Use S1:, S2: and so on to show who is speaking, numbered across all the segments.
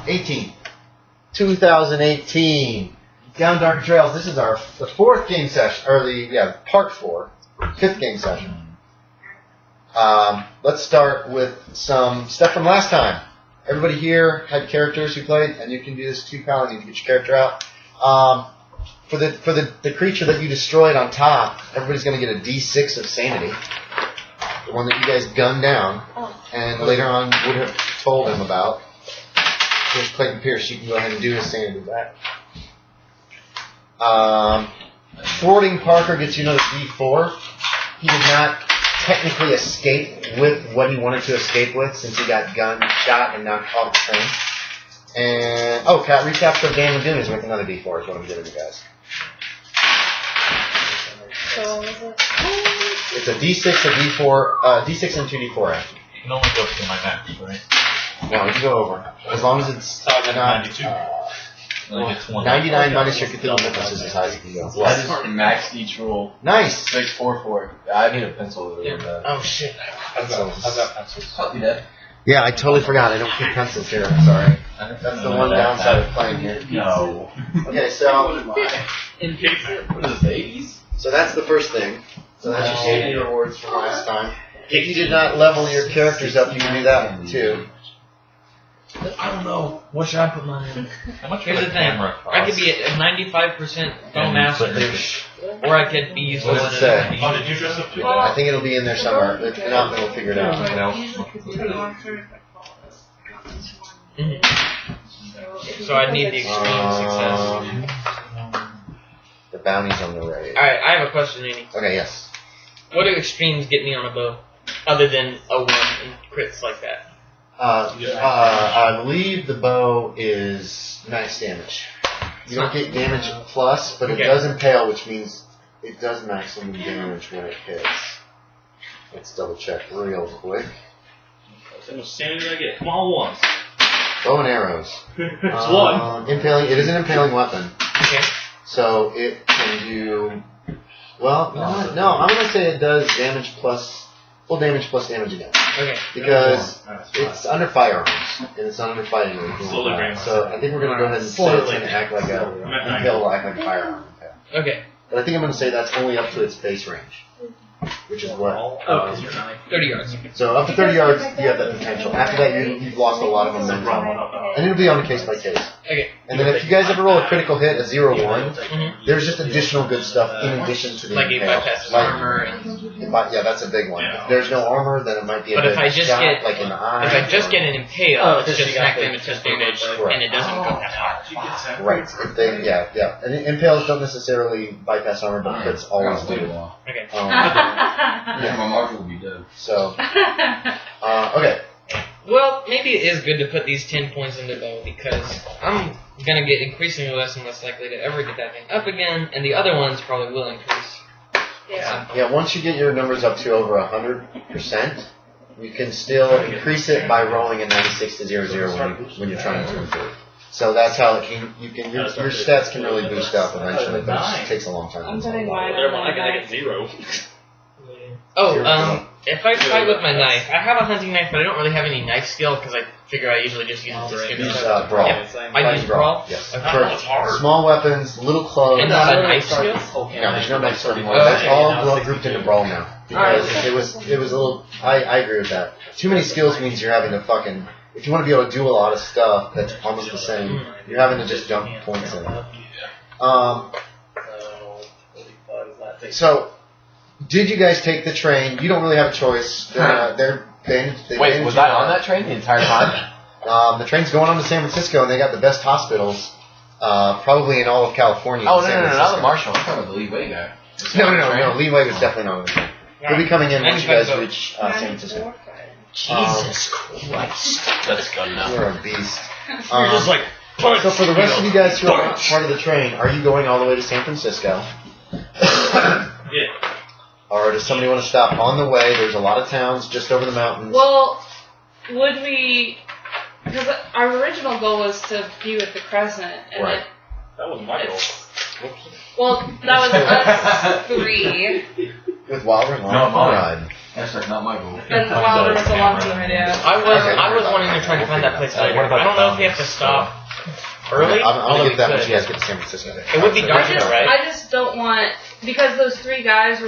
S1: 2018. Down Dark Trails. This is the fourth game session, or part 4, 5th game session. Let's start with some stuff from last time. Everybody here had characters who played, and you can do this too, pal. You need to get your character out. For the creature that you destroyed on top, everybody's going to get a D6 of sanity. The one that you guys gunned down, and later on would have told him about. Here's Clayton Pierce. You can go ahead and do his sanity back. Thwarting Parker gets you another D4. He did not technically escape with what he wanted to escape with, since he got shot and knocked off the train. And recapture of Dan Lagoon is worth another D4. Is what I'm giving you guys.
S2: So
S1: it's a D6, a D4, D6 and 2D4 action.
S3: You can only go up to my max, right?
S1: No, you can go over. As long as it's not
S3: 92.
S1: 99 minus your Cthulhu difference is as high as you can go.
S4: I just maxed each roll.
S1: Nice!
S4: 6, 4, 4. I need a pencil over there.
S1: Oh shit.
S3: I've got pencils.
S4: I'll do that.
S1: Yeah, I totally forgot. I don't keep pencils here. I'm sorry. That's the one downside of playing here.
S4: No.
S1: Okay, so
S4: What is this, 80s?
S1: So that's the first thing. So that's your sanity rewards from last time. If you did not level your characters up, you can do that one too.
S5: I don't know. What should I put mine in?
S3: How much
S5: Here's
S3: would
S5: the
S3: a
S5: thing.
S3: camera
S5: I
S3: cost?
S5: could be at 95% bone master, or I could be useful
S1: What does it
S5: in
S1: say?
S3: Oh, did you dress up too?
S1: I think it'll be in there somewhere. If not, then we'll figure it out.
S5: So I need the extreme success.
S1: The bounty's on the right.
S5: Alright, I have a question, Andy.
S1: Okay, yes.
S5: What do extremes get me on a bow? Other than a 1 and crits like that?
S1: I believe the bow is max damage. You don't get damage plus, but it does impale, which means it does maximum damage when it hits. Let's double check real quick.
S3: How much sanity I get? Come on, once.
S1: Bow and arrows.
S3: It's one.
S1: Impaling. It is an impaling weapon,
S5: Okay.
S1: so it can do. Well, no, I'm gonna say it does damage plus full damage plus damage again.
S5: Okay.
S1: Because it's under firearms, and it's not under fighting range. So I think we're going to go ahead and say it's going to act like a impale will act like a firearm.
S5: Okay.
S1: But I think I'm going to say that's only up to its base range, which is what?
S5: 30 yards.
S1: So up to 30 yards, you have that potential. After that, you've lost a lot of momentum. And it'll be on a case by case.
S5: Okay.
S1: And then if you guys ever roll a critical hit, a 0-1, there's just additional good stuff in addition to the
S5: Like
S1: impale.
S5: if I pass armor and...
S1: Yeah, that's a big one. If there's no armor, then it might be a
S5: But if I just
S1: shot,
S5: get,
S1: like in the eye.
S5: if I just get an impale, it's just smack damage, test damage, and it doesn't go that high.
S1: Right. If they, yeah. And impales don't necessarily bypass armor, but crits always do.
S5: Okay.
S4: Yeah, my marker will be dead.
S1: So, okay.
S5: Well, maybe it is good to put these 10 points into bow, because I'm going to get increasingly less and less likely to ever get that thing up again, and the other ones probably will increase.
S1: Yeah, once you get your numbers up to over 100%, you can still increase it by rolling a 96 to 00 when you're trying to improve. So that's how it can, your stats can really boost up eventually, but it just takes a long time.
S2: I'm putting mine
S3: Never
S2: on
S3: mind, I
S2: my
S3: get 0.
S5: If I fight with my knife, I have a hunting knife, but I don't really have any knife skill, because I figure I usually just use it to skin
S1: Use
S5: stuff.
S1: brawl.
S5: I use brawl?
S1: Yes.
S5: Okay.
S1: For small weapons, little clothes.
S5: And not a knife skill?
S1: No, there's no knife skill anymore. That's all grouped into brawl now. Because it was a little. I agree with that. Too many skills means you're having to fucking. If you want to be able to do a lot of stuff that's almost the same, you're having to just dump points in. So, did you guys take the train? You don't really have a choice.
S4: Wait, was I on that train the entire time?
S1: The train's going on to San Francisco, and they got the best hospitals, probably in all of California.
S4: Oh, no, not the Marshall. I'm talking about the Li Wei guy.
S1: No, Li Wei was definitely not on the train. He'll be coming in once you guys reach San Francisco.
S5: Jesus Christ.
S4: That's good enough.
S1: You're a beast.
S3: You're just like,
S1: so for the rest of you guys who are not part of the train, are you going all the way to San Francisco?
S3: yeah.
S1: Or does somebody want to stop on the way? There's a lot of towns just over the mountains.
S2: Well, would we... Because our original goal was to be with the Crescent. And
S1: Right.
S3: That was my goal.
S2: Well, that was us 3.
S1: With Wilder and
S4: No,
S1: Alright.
S4: That's like not my goal.
S2: And Wilder was a long team idea.
S5: I was wanting to try to find that place later. I don't know if you have to stop early.
S1: I'm
S5: although
S1: gonna give that
S5: we
S1: when
S5: could.
S1: you guys get to San Francisco.
S5: It would be dark though, right?
S2: I just don't want, because those 3 guys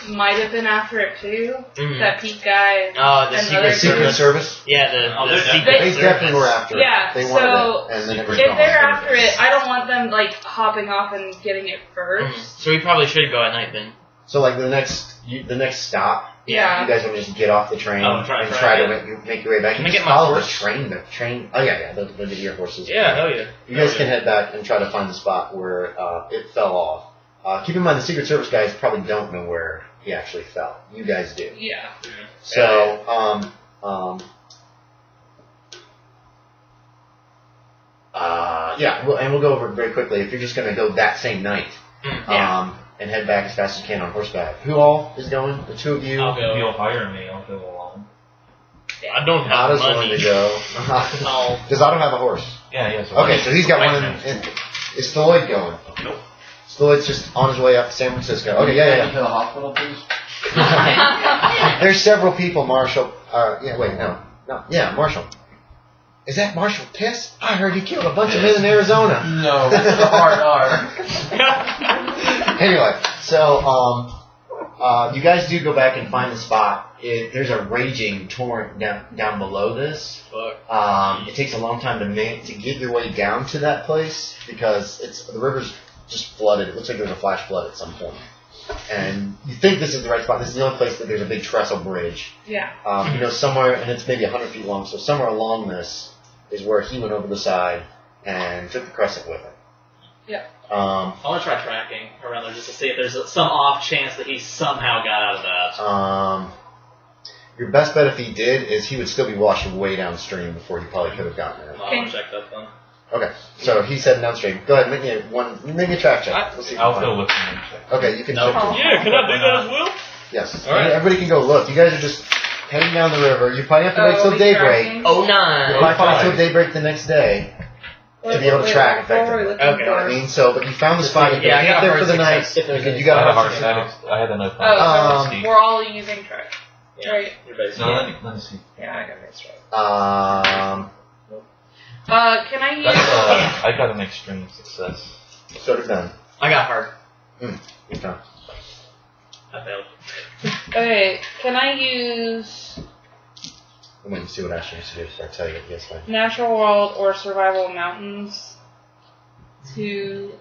S2: might have been after it too.
S5: Mhm.
S2: That Pete guy.
S5: Oh, the
S2: and
S5: Secret
S2: other
S1: Secret
S2: dudes.
S1: Service?
S5: Yeah,
S3: they're
S5: the Secret
S1: They
S5: Service.
S1: definitely were after it.
S2: Yeah,
S1: They wanted
S2: so
S1: it, and then it was
S2: if
S1: gone.
S2: they're after it, I don't want them like hopping off and getting it first.
S5: So we probably should go at night then.
S1: So like the next stop,
S2: Yeah.
S1: you guys want to just get off the train
S3: Oh, try
S1: and
S3: to
S1: try to
S3: get-
S1: make your way back.
S5: Can
S1: You
S5: I
S1: just
S5: get my
S1: follow
S5: horse?
S1: the train. Oh yeah, the deer horses.
S5: Yeah, hell yeah.
S1: You guys can head back and try to find the spot where it fell off. Keep in mind the Secret Service guys probably don't know where he actually fell. You guys do.
S2: Yeah.
S1: So, and we'll go over it very quickly. If you're just going to go that same night, and head back as fast as you can on horseback. Who all is going? The 2 of you.
S3: I'll go.
S6: If you'll hire me, I'll go along.
S5: I don't have
S1: Otto's willing
S5: money.
S1: to go. Does Otto have a horse?
S6: Yeah, yes.
S1: Okay, so he's got one in is Stalloid going?
S3: Nope.
S1: Stalloid's just on his way up to San Francisco. Okay, yeah.
S4: To the hospital, please.
S1: There's several people, Marshall. Marshall. Is that Marshall pissed? I heard he killed a bunch of men in Arizona.
S4: No, that's a hard R.
S1: Anyway, so you guys do go back and find the spot. There's a raging torrent down below this.
S5: Fuck.
S1: It takes a long time to get your way down to that place because the river's just flooded. It looks like there's a flash flood at some point. And you think this is the right spot. This is the only place that there's a big trestle bridge.
S2: Yeah.
S1: Somewhere, and it's maybe 100 feet long, so somewhere along this is where he went over the side and took the Crescent with him.
S2: Yeah.
S3: I want to try tracking around there just to see if there's some off chance that he somehow got out of that.
S1: Your best bet if he did is he would still be washing way downstream before he probably could have gotten there.
S3: Well, I want to check that then.
S1: Okay, so he's heading downstream. Go ahead, make a track check. We'll see if
S6: I'll
S1: you
S6: go
S1: find
S6: look and check.
S1: Okay, you can
S3: No.
S1: check.
S5: Yeah, can I do that as well?
S1: Yes.
S5: All right.
S1: Everybody can go look. You guys are just heading down the river. You probably have to wait till daybreak. You
S5: Oh,
S1: probably
S5: 9.
S1: have to wait till daybreak the next day to be able to track effectively.
S5: Okay.
S1: You know what I mean? So, but you found the spot. You
S5: Yeah, I
S1: can
S5: got
S1: there
S5: hard
S1: for the night.
S5: success.
S1: You got a hard
S6: I had a no
S2: Oh,
S6: problem.
S2: we're all using track.
S3: Yeah,
S2: Right.
S3: you're basically.
S6: No, let me see.
S2: Yeah, I got this right. Can I use...
S6: I got an extreme success.
S1: So did Ben.
S5: I got hard.
S1: Okay.
S3: I failed.
S2: Okay, can I use
S1: I'm waiting to see what Ashton has to do before I tell you what he has to find.
S2: Natural World or Survival Mountains to...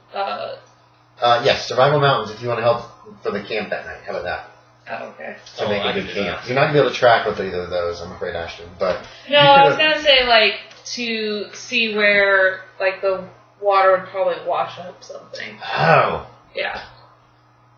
S1: Yes, Survival Mountains if you want to help for the camp that night. How about that?
S2: Oh, okay.
S1: To make
S3: I
S1: a good
S3: can do
S1: camp.
S3: that.
S1: You're not going to be able to track with either of those, I'm afraid, Ashton. But
S2: No,
S1: you
S2: I was
S1: could've-
S2: gonna say, like, to see where, like, the water would probably wash up something.
S1: Oh.
S2: Yeah,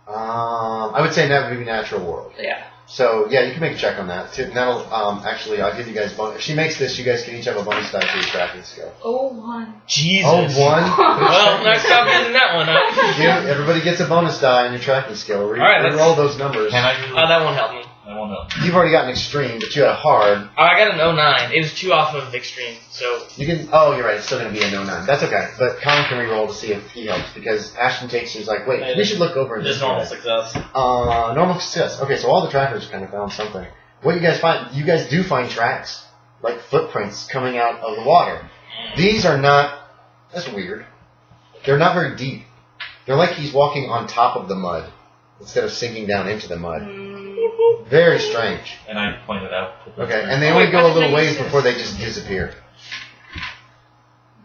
S1: I would say that would be Natural World.
S2: yeah.
S1: So, yeah, you can make a check on that. That'll, actually, I'll give you guys bonus. If she makes this, you guys can each have a bonus die for your tracking skill.
S2: Oh, 1.
S5: Jesus.
S1: Oh, one?
S5: Well, let's stop using that one up.
S1: Everybody gets a bonus die on your tracking skill.
S5: All right, let's-
S1: Roll those numbers.
S6: Can I
S5: Oh, that won't help me.
S6: I won't know.
S1: You've already got an extreme, but you had a hard.
S5: Oh, I got an 09. It was 2 off of extreme, so...
S1: You can. Oh, you're right. It's still going to be a no 9. That's okay. But Collin can re-roll to see if he helps because Ashton takes. He's like, wait, we should look over this.
S3: Just normal
S1: guy.
S3: success.
S1: Normal success. Okay, so all the trackers kind of found something. What you guys find? You guys do find tracks, like footprints coming out of the water. These are not. That's weird. They're not very deep. They're like he's walking on top of the mud instead of sinking down into the mud. Very strange.
S6: And I pointed out.
S1: Okay, and they only go a little ways before they just disappear.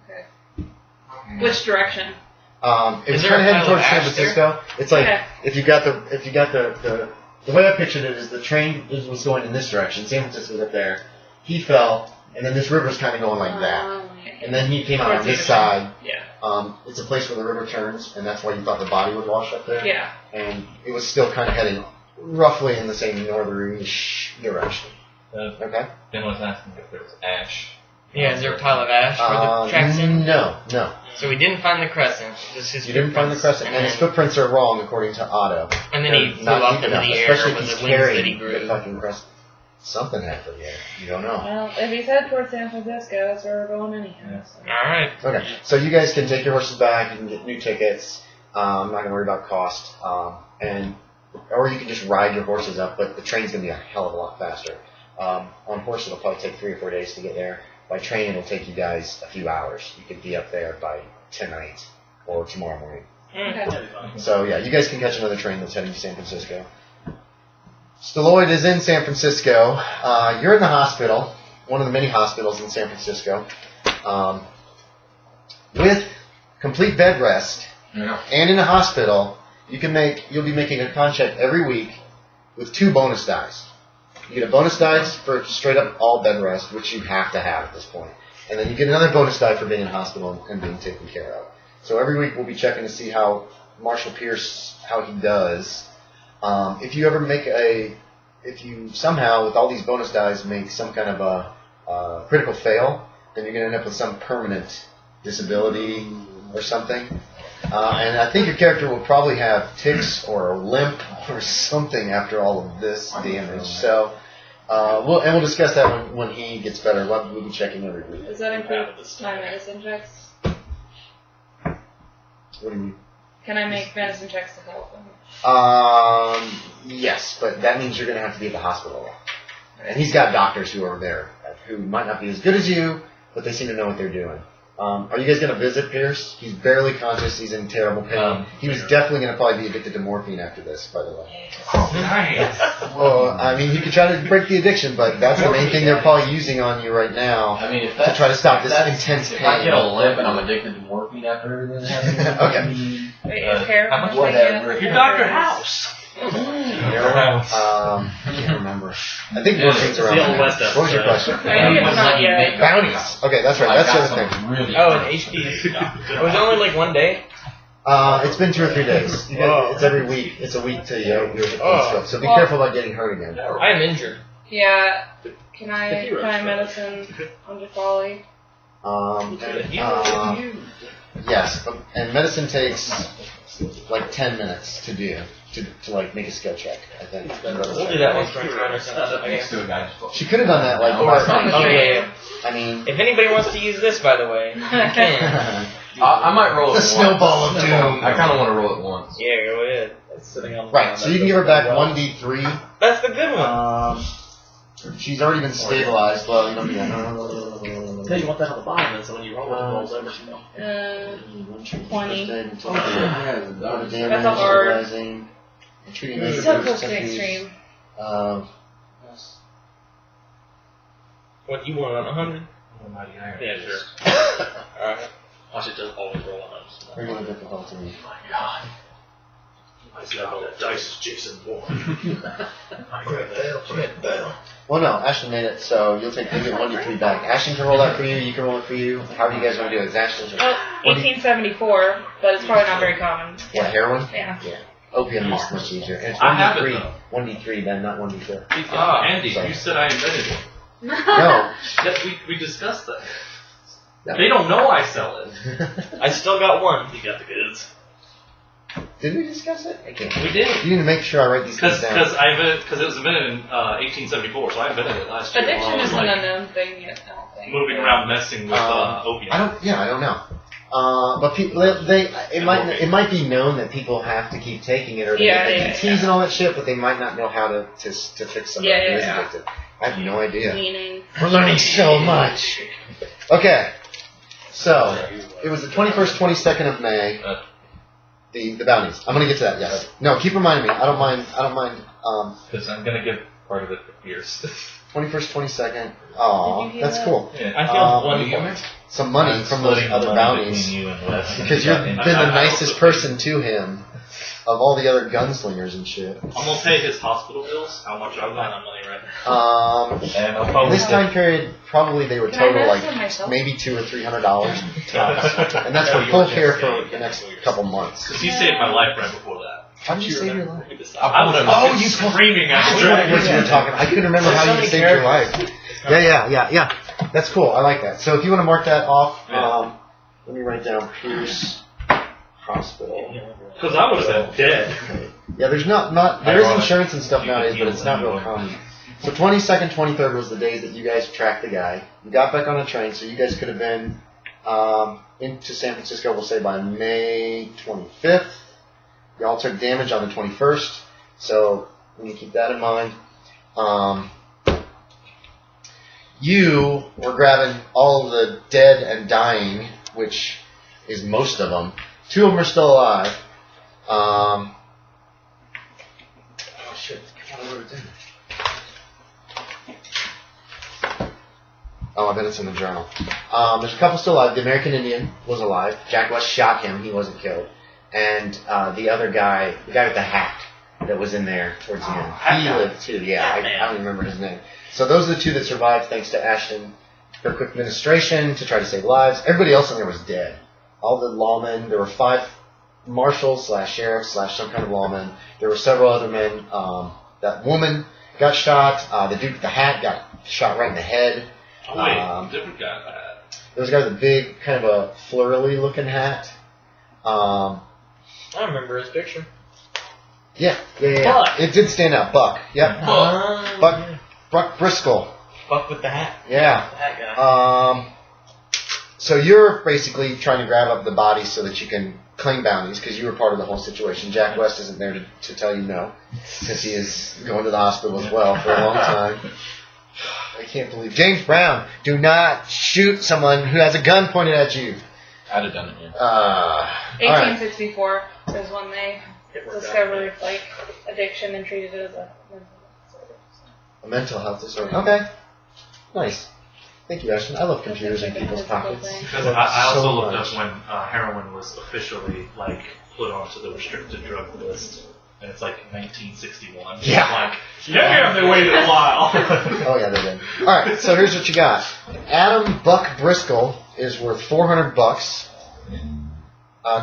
S2: Okay. Which direction?
S1: It was
S5: Is there
S1: kind of
S5: a
S1: heading
S5: pile
S1: towards
S5: of
S1: San
S5: ash
S1: Francisco. It's like
S2: Okay.
S1: if you got the way I pictured it is the train was going in this direction. San Francisco's up there. He fell, and then this river's kind of going like that. And then he came out on this side.
S2: Yeah.
S1: It's a place where the river turns, and that's why you thought the body would wash up there.
S2: Yeah.
S1: And it was still kind of heading roughly in the same northern-ish direction. Okay.
S6: Ben was asking if there was ash.
S5: Yeah, is there a pile of ash where the track's in?
S1: No.
S5: So we didn't find the Crescent. Just his
S1: You didn't find the
S5: footprints.
S1: Crescent, and his footprints are wrong according to Otto.
S5: And then he
S1: They're
S5: flew
S1: not
S5: up
S1: deep
S5: into
S1: enough,
S5: the air
S1: especially
S5: with
S1: if
S5: the
S1: he's
S5: wings that he
S1: carrying the
S5: grew.
S1: fucking Crescent. Something happened here. You don't know.
S2: Well, if he's headed towards San Francisco, that's where we're going anyhow. So.
S5: Alright.
S1: Okay, so you guys can take your horses back. You can get new tickets. I'm not going to worry about cost. And or you can just ride your horses up, but the train's going to be a hell of a lot faster. On horse, it'll probably take 3 or 4 days to get there. By train, it'll take you guys a few hours. You could be up there by tonight or tomorrow morning.
S2: Okay.
S1: So, yeah, you guys can catch another train that's heading to San Francisco. Stalloid is in San Francisco. You're in the hospital, one of the many hospitals in San Francisco, with complete bed rest.
S4: Yeah.
S1: And in a hospital, you'll be making a con check every week with 2 bonus dice. You get a bonus dice for straight up all bed rest, which you have to have at this point. And then you get another bonus die for being in hospital and being taken care of. So every week we'll be checking to see how Marshall Pierce, how he does. If you somehow, with all these bonus dice, make some kind of a critical fail, then you're going to end up with some permanent disability or something. And I think your character will probably have tics or a limp or something after all of this damage. So we'll discuss that when he gets better. We'll be checking every week.
S2: Does that include my medicine checks?
S1: What do you mean?
S2: Can I make medicine checks to help him?
S1: Yes, but that means you're going to have to be at the hospital. And he's got doctors who are there who might not be as good as you, but they seem to know what they're doing. Are you guys going to visit Pierce? He's barely conscious. He's in terrible pain. He was definitely going to probably be addicted to morphine after this, by the way.
S4: Oh, nice.
S1: Well, I mean, he could try to break the addiction, but that's the main thing they're probably using on you right now.
S4: I mean, if
S1: to try to stop this intense pain.
S4: If I get a limp and I'm addicted to morphine after everything that happened,
S1: okay.
S2: Wait, is hair?
S4: how much
S2: whatever.
S3: Your Dr. House.
S1: I can't remember. I think morphine's
S3: It's the
S1: around
S3: old
S1: there.
S3: West
S1: What was your question?
S2: I think it's not yet.
S1: Bounties. Okay, that's right. That's the other thing.
S4: Really
S5: Oh, and HP. It was only like 1 day?
S1: It's been 2 or 3 days. It's every week. It's a week till you're stuff. So be careful about getting hurt again.
S5: I am injured.
S2: Yeah. Can I medicine on Jacali?
S1: Yes, and medicine takes like 10 minutes to do to like make a skill check. I think.
S5: We'll do that once we're trying or something.
S4: Next to a guy.
S1: She could have done that like
S5: Oh,
S1: last
S5: yeah.
S1: I mean,
S5: If anybody wants to use this, by the way, you can.
S4: I might roll
S1: the
S4: it
S1: snowball of
S4: once.
S1: doom.
S4: I kind of want to roll it once.
S5: Yeah, go ahead.
S3: It's sitting on
S1: Right, so you can give her back 1d3.
S5: That's the good one.
S1: She's already been stabilized. Well, you don't need that.
S3: Hey, you want that on the bottom, then, so when you roll it, it rolls over.
S2: 20.
S1: That's
S2: That's a hard.
S1: Treating
S2: So close to extreme.
S5: What, you want on 100?
S3: Yeah, sure.
S5: Alright.
S3: Watch it doesn't always roll on those.
S1: Regular difficulty.
S3: My God. That dice is Jason Bourne.
S1: Well, no, Ashton made it, so you'll get 1d3 back. Ashton can roll that for you, you can roll it for you. How do you guys want to do it? It's Ashton's turn.
S2: 1874, but it's probably not very common.
S1: What, heroin?
S2: Yeah.
S1: Opium is much easier. And it's
S6: I have it,
S1: 1d3.
S6: though.
S1: 1d3 then, not 1d4.
S6: Andy, you said I invented it.
S1: No.
S6: Yes, we discussed that.
S1: No.
S6: They don't know I sell it.
S5: I still got one.
S3: You got the goods.
S1: Did we discuss it? I can't.
S6: We did.
S1: You need to make sure I write these things down.
S6: Because it was invented in 1874, so I invented it last year.
S2: Addiction
S6: while I was,
S2: is an unknown thing yet, I don't think.
S6: moving around messing with opium.
S1: I don't know. But people, it might be known that people have to keep taking it, or they get PTs and all that shit, but they might not know how to fix somebody who is addicted. I have no idea.
S2: Meaning.
S1: We're learning so much. Okay, so it was the 21st, 22nd of May. The bounties. I'm gonna get to that. Yes. No, keep reminding me. I don't mind.
S6: Because I'm going to give part of it to Pierce.
S1: 21st, 22nd. Aw, that's cool.
S6: Yeah.
S5: I feel 1 point.
S1: Some money from those other bounties. Because you've been the nicest person to him of all the other gunslingers and shit.
S3: I'm gonna pay his hospital bills. How much I'm on money right now.
S6: And I'll
S1: In this time period, probably they were
S2: Can I
S1: total
S2: medicine
S1: like
S2: myself?
S1: maybe $200 or $300 tops, and that's for full care for the next couple months.
S3: Because he saved my life right before that.
S1: How did you save your life?
S3: I was
S1: you
S3: screaming
S1: I
S3: after
S1: forgot what you were talking. I couldn't remember
S5: There's
S1: how
S5: so
S1: you
S5: many
S1: saved your life. Yeah. That's cool. I like that. So if you want to mark that off, let me write down Pierce Hospital.
S3: Because I would have been dead.
S1: Okay. Yeah, there is insurance and stuff nowadays, but it's not real common. So 22nd, 23rd was the days that you guys tracked the guy. You got back on a train, so you guys could have been into San Francisco, we'll say by May 25th. Y'all took damage on the 21st. So we need to keep that in mind. You were grabbing all of the dead and dying, which is most of them. 2 of them are still alive. Oh shit! I forgot what it did. Oh, I bet it's in the journal. There's a couple still alive. The American Indian was alive. Jack West shot him. He wasn't killed. And the other guy, the guy with the hat that was in there towards the end, he lived too. Yeah, I don't remember his name. So those are the 2 that survived thanks to Ashton, her quick administration to try to save lives. Everybody else in there was dead. All the lawmen. There were 5 marshals / sheriffs / some kind of lawmen. There were several other men. That woman got shot. The dude with the hat got shot right in the head.
S6: Oh, wait, different guy with the hat.
S1: There was a guy with a big, kind of a flurry looking hat.
S5: I remember his picture.
S1: Yeah.
S3: Buck.
S1: It did stand out. Buck. Yep. Buck Brisco.
S5: Buck with the hat.
S1: Yeah.
S3: That guy.
S1: So you're basically trying to grab up the bodies so that you can claim bounties because you were part of the whole situation. Jack West isn't there to tell you no because he is going to the hospital as well for a long time. I can't believe James Brown. Do not shoot someone who has a gun pointed at you.
S4: I'd have done it. Yeah.
S2: 1864 is when they discovered like addiction and treated it as a
S1: mental health disorder. Okay, nice. Thank you, Ashton. I love computers in people's pockets.
S6: Because I also looked up when heroin was officially put onto the restricted drug list. And it's 1961.
S1: Yeah.
S6: I'm like, yeah, they waited a while.
S1: Oh, yeah, they did. All right, so here's what you got. Adam Buck Briscoe is worth $400.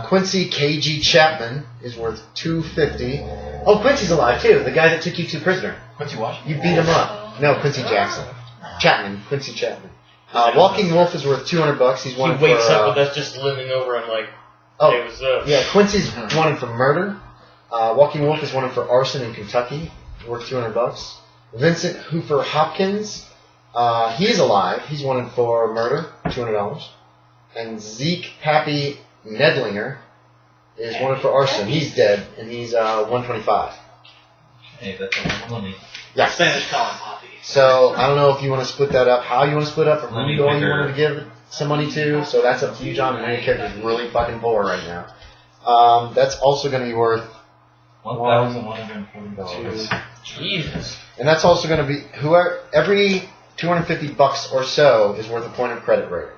S1: Quincy K.G. Chapman is worth $250. Oh, Quincy's alive, too. The guy that took you to prisoner.
S4: Quincy Washington?
S1: You beat him up. No, Quincy Jackson. Quincy Chapman. Walking Wolf is worth $200. He's wanted
S5: He wakes
S1: for,
S5: up with us just looming over him like, hey, what's up?
S1: Yeah, Quincy's wanted for murder. Walking Wolf is wanted for arson in Kentucky, worth $200. Vincent Hooper Hopkins, he's alive. He's wanted for murder, $200. And Zeke Pappy Nedlinger is wanted for arson. He's dead, and he's $125.
S4: Hey, that's a lot of money.
S1: Yeah.
S3: Spanish Colin Poppy.
S1: So I don't know if you want to split that up, how you want to split up, or who you wanted to give some money to. So that's up to you, John. And your character's really fucking poor right now. That's also going to be worth
S4: $1,140.
S5: Jesus.
S1: And that's also going to be every $250 or so is worth a point of credit rating.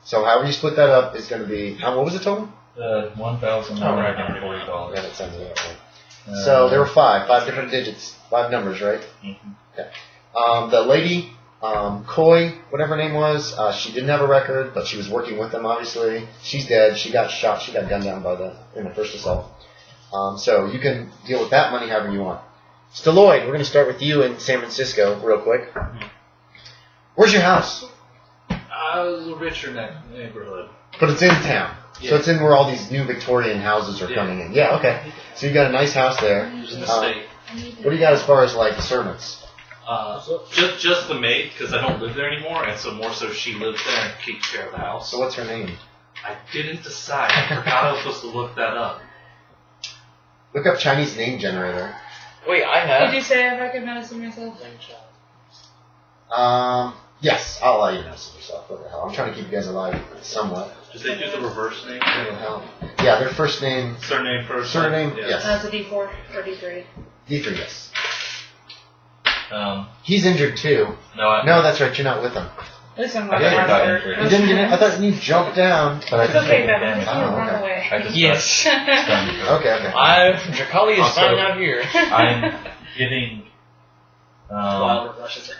S1: So however you split that up is going to be what was the total?
S4: $1,140.
S1: Yeah, that sounds about right. So there were five different digits, 5 numbers, right?
S4: Mm-hmm.
S1: Okay. The lady, Coy, whatever her name was, she didn't have a record, but she was working with them. Obviously, she's dead. She got shot. She got gunned down in the first assault. So you can deal with that money however you want. Stalloid, we're going to start with you in San Francisco real quick. Where's your house?
S6: A richer neighborhood.
S1: But it's in town.
S6: Yeah.
S1: So it's in where all these new Victorian houses are coming in. Yeah, okay. So you got a nice house there.
S6: In the state.
S1: What do you got as far as servants?
S6: Just the maid, because I don't live there anymore, and so more so she lives there and keeps care of the house.
S1: So what's her name?
S6: I didn't decide. I forgot I was supposed to look that up.
S1: Look up Chinese name generator.
S5: Wait, I have.
S2: Did you say if I could medicine myself?
S1: Yes, I'll allow you to medicine yourself. What the hell? I'm trying to keep you guys alive somewhat.
S6: Did they do the reverse name?
S1: What the hell? Yeah, their first name.
S6: Surname first.
S1: Surname,
S6: Yeah.
S1: yes.
S2: That's a D4 or D3.
S1: D3, yes.
S4: Um,
S1: He's injured too. No, that's right. You're not with him.
S2: At least I'm
S4: I
S2: not
S4: never got
S2: hurt.
S4: injured.
S1: You didn't get in? I thought you jumped down.
S2: It's okay, Beth. Just
S1: Oh,
S2: run
S1: okay.
S2: away.
S4: I just
S5: Yes.
S1: Okay.
S5: Jacali is
S4: Also,
S5: fine out here.
S4: I'm getting
S3: Wilder rushes it.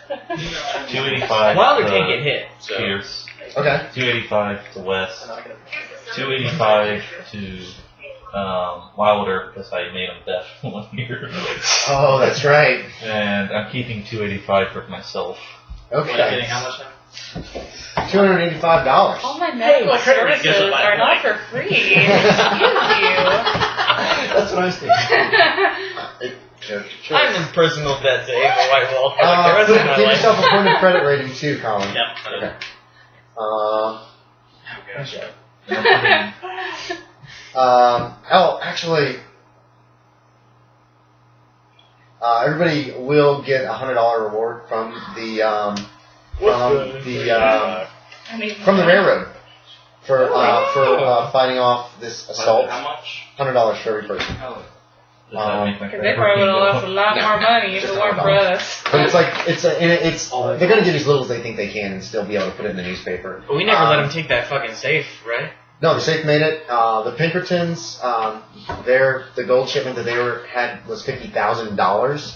S4: 285
S5: Wilder
S4: to
S5: can't get hit. So.
S4: Pierce,
S1: Okay.
S4: 285 to West,
S3: I'm not gonna-
S4: 285 to Wilder because I made him deaf 1 year.
S1: Oh, that's right.
S4: And I'm keeping 285 for myself.
S3: What are you getting
S1: Okay.
S3: how much now?
S1: $285.
S2: All my medical
S3: my credit rate
S2: services
S3: gives it my
S2: are not
S3: point.
S2: for free. Excuse you.
S1: That's what I was thinking.
S5: I'm in personal debt to Eva Weisswald for like the rest of my
S1: Give
S5: life.
S1: yourself a point of credit rating too, Colin.
S3: Yep.
S1: Okay.
S3: Okay.
S1: Actually, everybody will get a $100 reward from the railroad for fighting off this assault.
S6: How much?
S1: $100 for every person.
S4: Does that make my
S2: Because they probably would have lost a lot more money if it weren't for us.
S1: But it's like they're gonna get as little as they think they can and still be able to put it in the newspaper.
S5: But we never let them take that fucking safe, right?
S1: No, the safe made it. The Pinkertons, the gold shipment that they had was $50,000.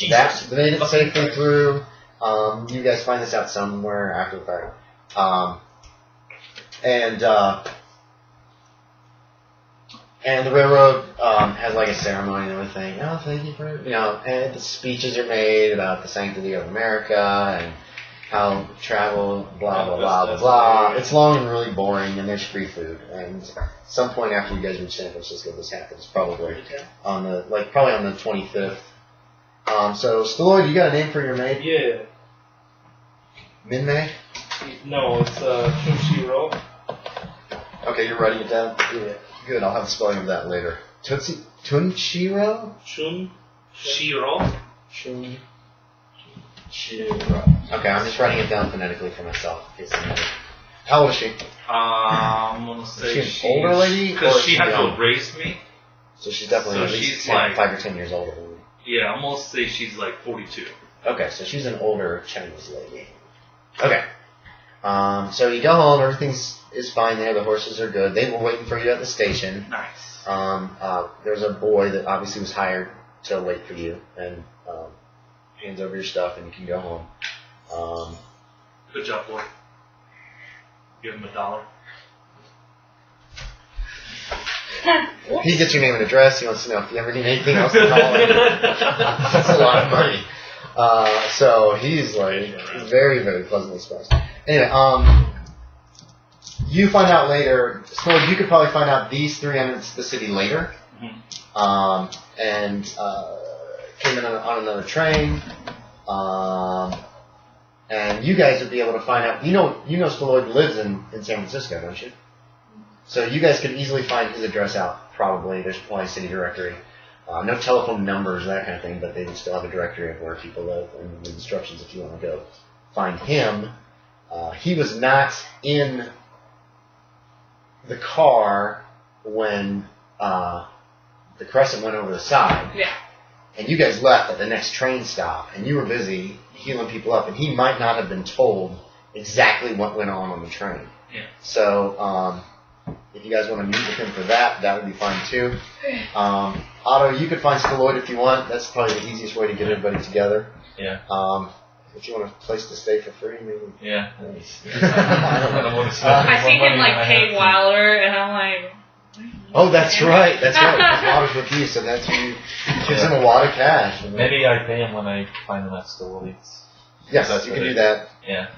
S1: That made it safely through. You guys find this out somewhere after the fact. And the railroad has like a ceremony and everything. Oh, thank you for and the speeches are made about the sanctity of America and how travel, blah blah blah blah blah. It's long and really boring, and there's free food. And at some point after you guys reach San Francisco, this happens. Probably on the 25th. So Stalloid, you got a name for your maid?
S6: Yeah.
S1: Min-May?
S6: No, it's Shunshiro.
S1: Okay, you're writing it down? Yeah. Good, I'll have the spelling of that later. Tunshiro?
S6: Shunshiro.
S1: Okay, I'm just writing it down phonetically for myself. How old is she?
S6: I'm gonna say
S1: is she an older lady?
S6: Because she had to raise me.
S1: So she's definitely at least 5 or 10 years older than me.
S6: Yeah, I'm gonna say she's like 42.
S1: Okay, so she's an older Chinese lady. Okay. So you go home, everything is fine there, the horses are good. They were waiting for you at the station.
S6: Nice.
S1: There's a boy that obviously was hired to wait for you and hands over your stuff and you can go home.
S6: Good job, boy. Give him $1.
S1: He gets your name and address. He wants to know if you ever need anything else to call him. That's a lot of money. So he's like very, very pleasantly surprised. Anyway, you find out later. So you could probably find out these 3 entered the city later, and came in on another train. And you guys would be able to find out. You know, Stalloid lives in San Francisco, don't you? So you guys could easily find his address out. Probably there's probably a city directory. No telephone numbers, that kind of thing, but they would still have a directory of where people live and the instructions if you want to go find him. He was not in the car when the Crescent went over the side.
S2: Yeah.
S1: And you guys left at the next train stop, and you were busy healing people up, and he might not have been told exactly what went on the train.
S6: Yeah.
S1: So, if you guys want to meet with him for that, that would be fine too. Otto, you could find Stalloid if you want. That's probably the easiest way to get everybody together.
S4: Yeah.
S1: If you want a place to stay for free, maybe.
S4: Yeah.
S2: I see him like pay Wilder, and I'm like.
S1: Oh, that's right. That's right. Wilder's with you, so that's you. Gives him a wad of cash.
S4: Maybe I pay him when I find him at Stalloid's.
S1: Yes, you can do that.
S4: Yeah.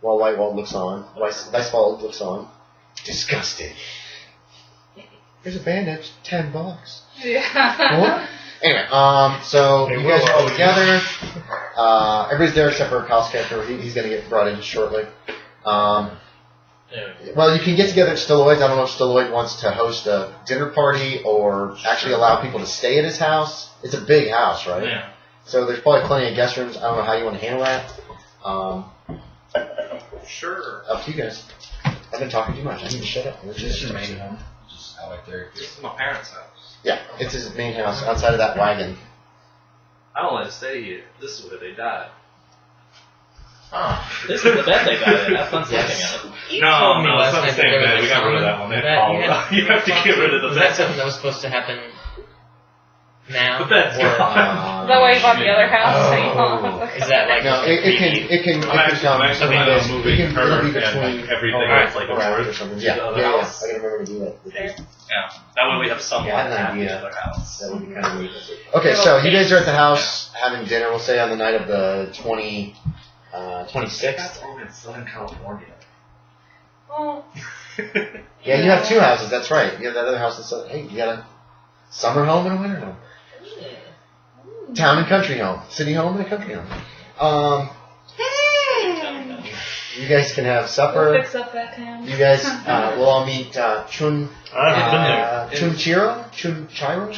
S1: While Weisswald looks on. Weisswald looks on. Disgusted. Here's a bandage, $10.
S2: Yeah.
S1: What? Anyway, so you guys are all together. Everybody's there except for Kyle's character. He's going to get brought in shortly. Well, you can get together at Stalloid's. I don't know if Stalloid wants to host a dinner party or actually allow people to stay at his house. It's a big house, right?
S6: Yeah.
S1: So there's probably plenty of guest rooms. I don't know how you want to handle that.
S6: Sure.
S1: Up to you guys. I've been talking too much. I need to shut up.
S7: This is your main home. Just out like there.
S6: This is my parents' house.
S1: Yeah, it's his main house outside of that wagon.
S6: I don't let it stay here. This is where they died.
S3: This is the bed they got in. That's not sleeping
S1: Yes.
S3: in it.
S5: You
S6: No,
S5: told me
S6: no,
S5: last
S6: it's not the
S5: night
S6: same
S5: that there
S6: bed.
S5: was
S6: We
S5: a
S6: got rid of
S5: common-
S6: that one. They
S5: that
S6: followed up. You have to get rid of the
S5: Was that
S6: bed.
S5: something that was supposed to happen now?
S6: The bed's
S5: Or-
S6: gone.
S2: Is that why you bought the other house?
S5: Is that like
S1: No, it can
S6: I'm actually
S1: come.
S6: planning on moving
S1: It'll
S6: her
S1: be
S6: and
S1: between
S6: like everything
S1: around
S6: that's like
S1: or
S6: north
S1: something.
S6: to
S1: Yeah,
S6: the other
S1: yeah.
S6: house.
S1: I gotta remember to do that.
S6: Yeah. That way we have someone
S1: Yeah, I had an
S6: at the
S1: idea.
S6: other house.
S1: That would be kind of neat. Okay, so you guys are at the house having dinner. We'll say on the night of the 26th.
S7: That's all in Southern California.
S2: Well,
S1: Yeah, you have 2 houses. That's right. You have that other house that's hey, you got a summer home and a winter home, town and country home, city home and a country home. You guys can have supper.
S2: We'll fix up that town.
S1: You guys will all meet Chun.
S6: I haven't been there.
S1: Chunchiro? Chunchiro?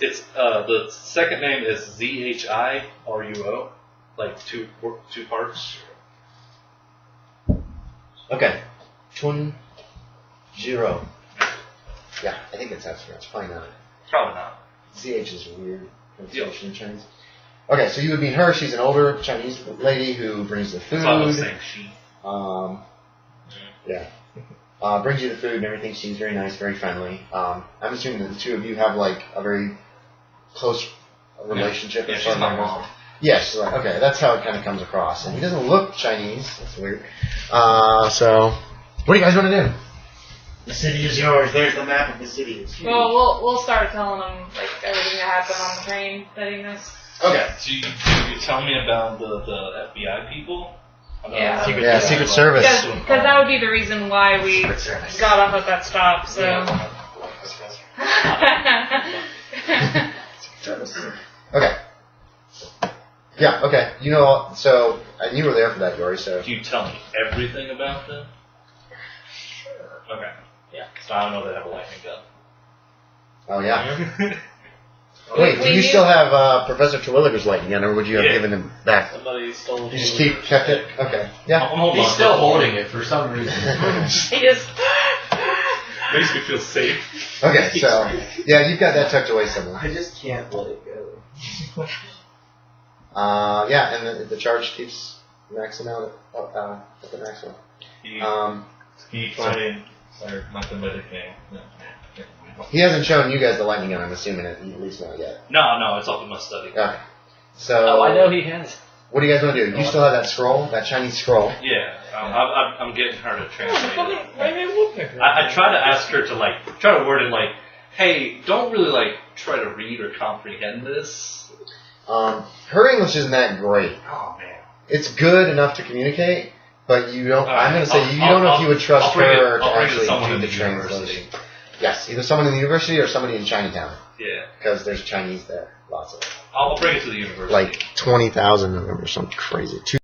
S6: It's the second name is Zhiruo, like two parts.
S1: Okay. Chunjiro. Yeah, I think that's probably not.
S6: Probably not.
S1: ZH is a weird pronunciation in Chinese. Okay, so you would meet her. She's an older Chinese lady who brings the food.
S6: That's all I was saying. She.
S1: Yeah. Brings you the food and everything. She's very nice, very friendly. I'm assuming that the two of you have like a very close relationship.
S6: Yeah,
S1: as
S6: she's
S1: far
S6: my
S1: as
S6: mom.
S1: Yes, right, okay, that's how it kind of comes across. And he doesn't look Chinese. That's weird. So, what do you guys want to do?
S7: The city is yours. There's the map of the city. It's huge.
S2: Well, we'll start telling them like everything that happened on the train that he missed.
S1: Okay.
S6: So you tell me about the FBI people?
S2: Yeah.
S1: Secret Service.
S2: Because that would be the reason why we got off at that stop. So.
S1: Okay. Yeah, okay. You know, so, and you were there for that, Yorie, so.
S6: Can you tell me everything about them? Sure. Okay. Yeah. So I don't know they have a lightning gun.
S1: Oh, yeah. Wait, do you still have Professor Terwilliger's lightning gun, or would you have given him back?
S3: Somebody stole.
S1: You just kept it? Okay. Yeah.
S6: I'm holding
S7: He's
S6: on
S7: still
S6: to it.
S7: holding it for some reason.
S2: He just.
S6: Makes me feel safe.
S1: Okay, so, yeah, you've got that tucked away somewhere.
S7: I just can't let it go.
S1: Yeah, and the charge keeps maxing out at the maximum.
S4: He tried, or not the medic name. No.
S1: He hasn't shown you guys the lightning gun, I'm assuming, at least not yet.
S6: No, it's up in my study.
S1: Okay. So,
S3: Oh, I know he has.
S1: what do you guys want to do? You still have that scroll, that Chinese scroll.
S6: Yeah, I'm getting her to translate it.
S5: Maybe a woodpecker.
S6: I try to ask her to try to word it like, hey, don't really try to read or comprehend this.
S1: Her English isn't that great.
S6: Oh man.
S1: It's good enough to communicate, but you don't. I'm going to say you don't know if you would trust her to
S6: I'll bring it to
S1: actually
S6: someone
S1: do
S6: in
S1: the
S6: the
S1: translation.
S6: university.
S1: Yes, either someone in the university or somebody in Chinatown,
S6: Yeah.
S1: because there's Chinese there, lots of it.
S6: I'll bring it to the university.
S1: Like 20,000 of them or something crazy.